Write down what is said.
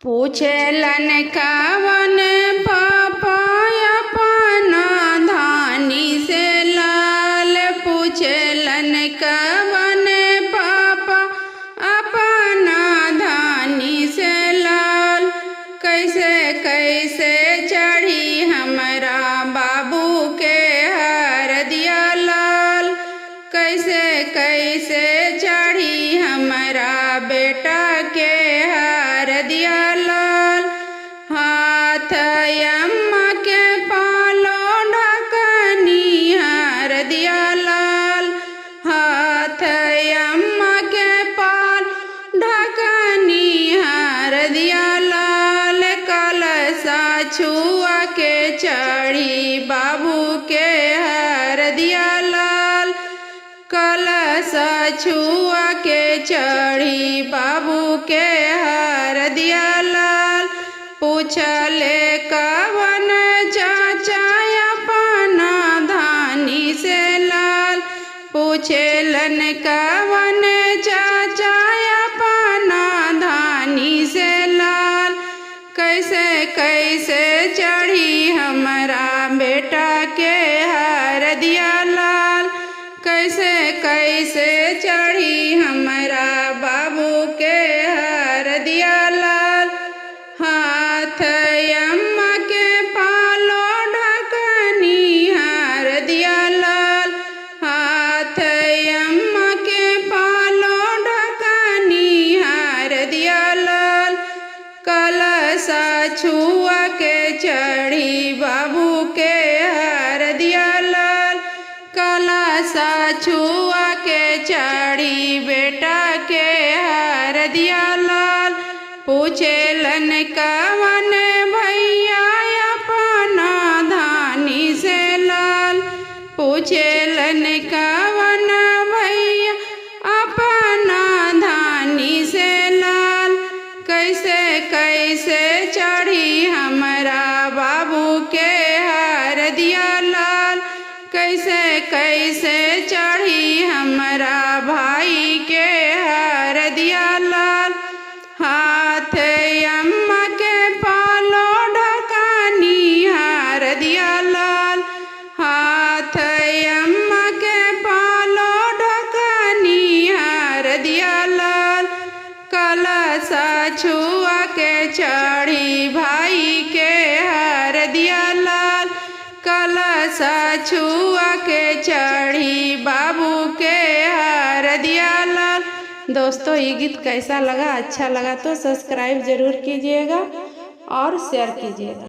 पूछलन कवन पापा अपना धानी से लाल। पूछलन कवन पापा अपना धानी से लाल। कैसे कैसे चढ़ी हमरा बाबू के हरदिया लाल। कैसे कैसे चढ़ी हमरा बेटा के हरदिया लाल। हाथ अम्मा के पालो ढकनी हरदिया लाल। हाथ अम्मा के पाल ढकनी हरदिया लाल। कलशा छुआ के चढ़ी बाबू के हरदिया लाल। कलशा छुआ के चढ़ी बाबू के हरदिया लाल। पूछले कवन चाचा अपना धानी से लाल। पूछलन कवन चाचा अपना धानी से लाल। कैसे कैसे चढ़ी हमरा बेटा के हरदिया लाल। कैसे कैसे चढ़ी हमरा बाबू के हरदिया लाल। हाथ अम्मा के पालो ढकनी हरदिया लाल। हाथ अम्मा के पालो ढकनी हरदिया लाल। कलशा छुआ के चढ़ी बाबू के हरदिया लाल। कलशा छुआ के चढ़ी बेटा के हरदिया लाल। पूछलन कवन भैया अपना धानी से लाल। पूछलन कवन भैया अपना धानी से लाल। कैसे कैसे चढ़ी हमरा बाबू के हरदिया लाल। कैसे कैसे चढ़ी हमरा भाई के हरदिया लाल। हाथ अम्मा के पालो ढकनी हरदिया लाल। हाथ अम्मा के पालो ढकनी हरदिया लाल। कलशा छुआ के चढ़ी भाई के हरदिया लाल। कलशा छुआ के चढ़ी बाबू के हरदिया लाल। दोस्तों ये गीत कैसा लगा? अच्छा लगा तो सब्सक्राइब जरूर कीजिएगा और शेयर कीजिएगा।